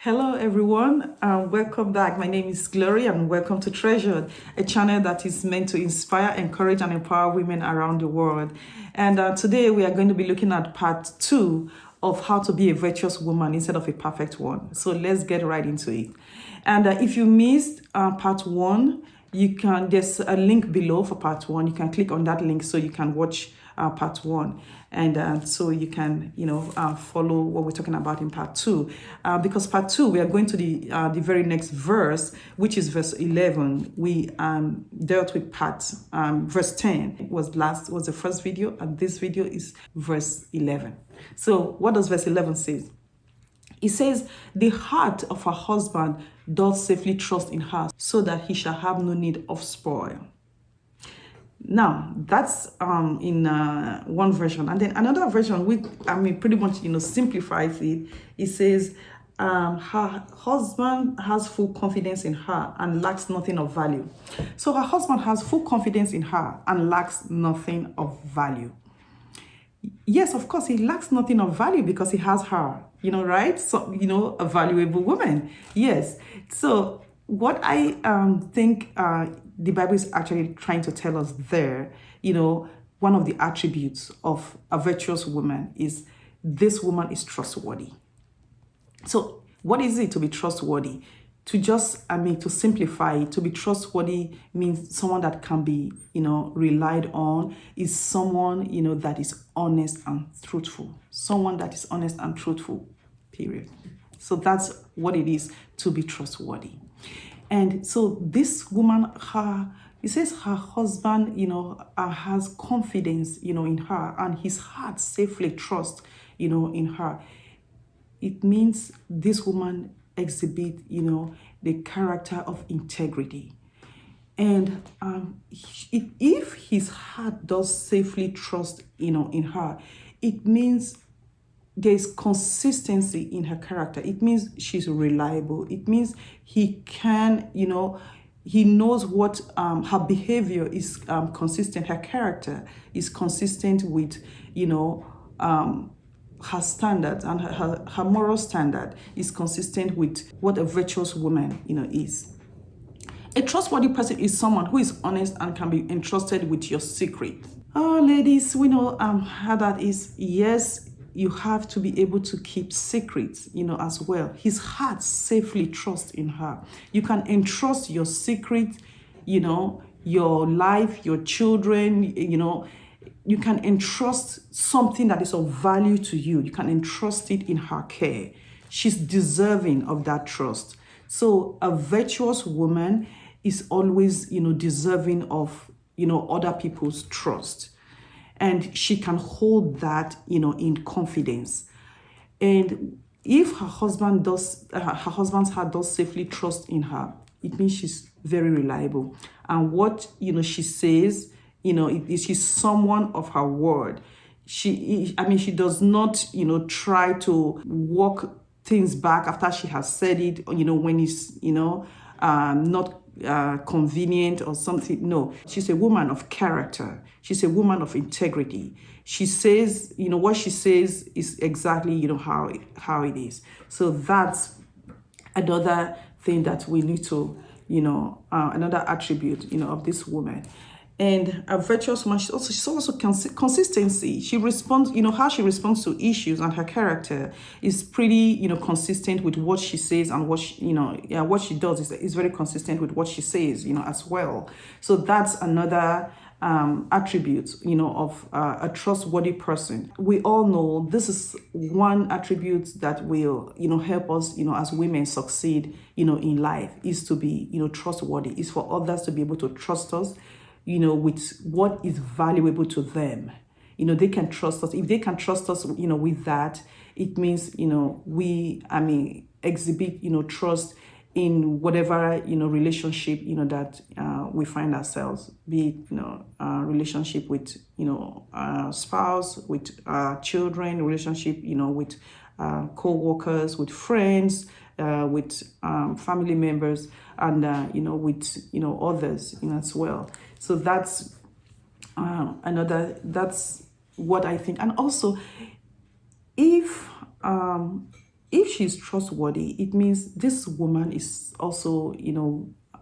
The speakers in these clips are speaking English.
Hello everyone, welcome back. My name is Glory and welcome to Treasured, a channel that is meant to inspire, encourage and empower women around the world. And today we are going to be looking at part 2 of how to be a virtuous woman instead of a perfect one. So let's get right into it. And if you missed part 1, there's a link below for part 1. You can click on that link so you can watch part 1, and so you can follow what we're talking about in part 2, because part 2 we are going to the very next verse, which is verse 11. We dealt with verse 10 was the first video, and this video is verse 11. So what does verse 11 say? It says, the heart of her husband doth safely trust in her, so that he shall have no need of spoil. Now, that's in one version. And then another version, which, pretty much, simplifies it. It says, her husband has full confidence in her and lacks nothing of value. So her husband has full confidence in her and lacks nothing of value. Yes, of course, he lacks nothing of value because he has her, right? So, a valuable woman. Yes. So what I think the Bible is actually trying to tell us there, one of the attributes of a virtuous woman is this woman is trustworthy. So what is it to be trustworthy? To simplify it, to be trustworthy means someone that can be, relied on, is someone, that is honest and truthful. Someone that is honest and truthful, period. So that's what it is to be trustworthy. And so this woman, it says her husband, has confidence, in her, and his heart safely trusts, in her. It means this woman exhibit, the character of integrity. And if his heart does safely trust, in her, it means there's consistency in her character. It means she's reliable. It means he can, he knows what her behavior is consistent. Her character is consistent with, her standards, and her moral standard is consistent with what a virtuous woman, is. A trustworthy person is someone who is honest and can be entrusted with your secret. Oh, ladies, we know how that is. Yes, you have to be able to keep secrets, as well. His heart safely trusts in her. You can entrust your secret, your life, your children, you can entrust something that is of value to you. You can entrust it in her care. She's deserving of that trust. So a virtuous woman is always, deserving of, other people's trust. And she can hold that, in confidence. And if her husband's heart does safely trust in her, it means she's very reliable. And what, she says, she's someone of her word. She does not, try to walk things back after she has said it, when it's, not convenient or something. No, she's a woman of character. She's a woman of integrity. She says, what she says is exactly, how it is. So that's another thing that we need to, another attribute, of this woman. And a virtuous woman, she's also consistency. She responds, how she responds to issues, and her character is pretty, consistent with what she says, and what what she does is very consistent with what she says, as well. So that's another attribute, of a trustworthy person. We all know this is one attribute that will, help us, as women succeed, in life, is to be, trustworthy, is for others to be able to trust us, with what is valuable to them. They can trust us. If they can trust us, with that, it means, we, exhibit, trust in whatever, relationship, that we find ourselves, be it, relationship with, spouse, with children, relationship, with co-workers, with friends, with family members, and, with, others, as well. So that's that's what I think. And also, if if she's trustworthy, it means this woman is also,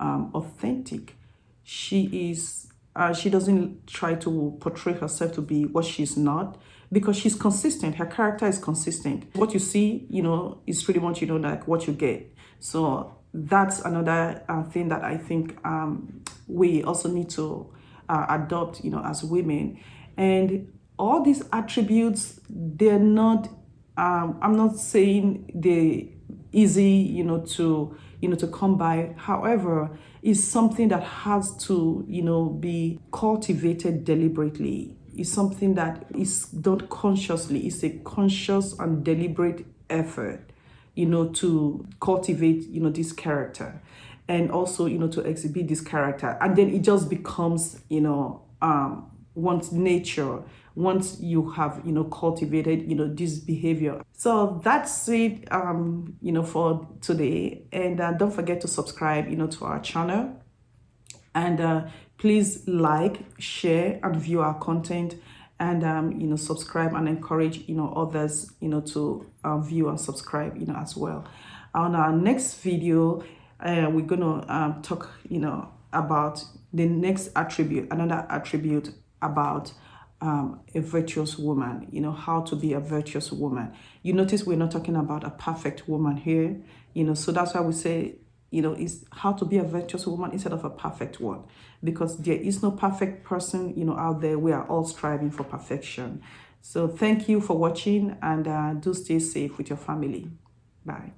authentic. She doesn't try to portray herself to be what she's not, because she's consistent. Her character is consistent. What you see, is pretty much, like what you get. So that's another thing that I think we also need to adopt, as women. And all these attributes, they're not, I'm not saying they're easy, to come by. However, it's something that has to, be cultivated deliberately. It's something that is done consciously. It's a conscious and deliberate effort, to cultivate, this character, and also, to exhibit this character. And then it just becomes, one's nature once you have, cultivated, this behavior. So that's it, for today. And don't forget to subscribe, to our channel. And please like, share, and view our content. And subscribe and encourage others to view and subscribe as well. On our next video, we're gonna talk about the next attribute, another attribute about a virtuous woman, how to be a virtuous woman. You notice we're not talking about a perfect woman here, so that's why we say, is how to be a virtuous woman instead of a perfect one, because there is no perfect person, out there. We are all striving for perfection. So thank you for watching, and do stay safe with your family. Bye.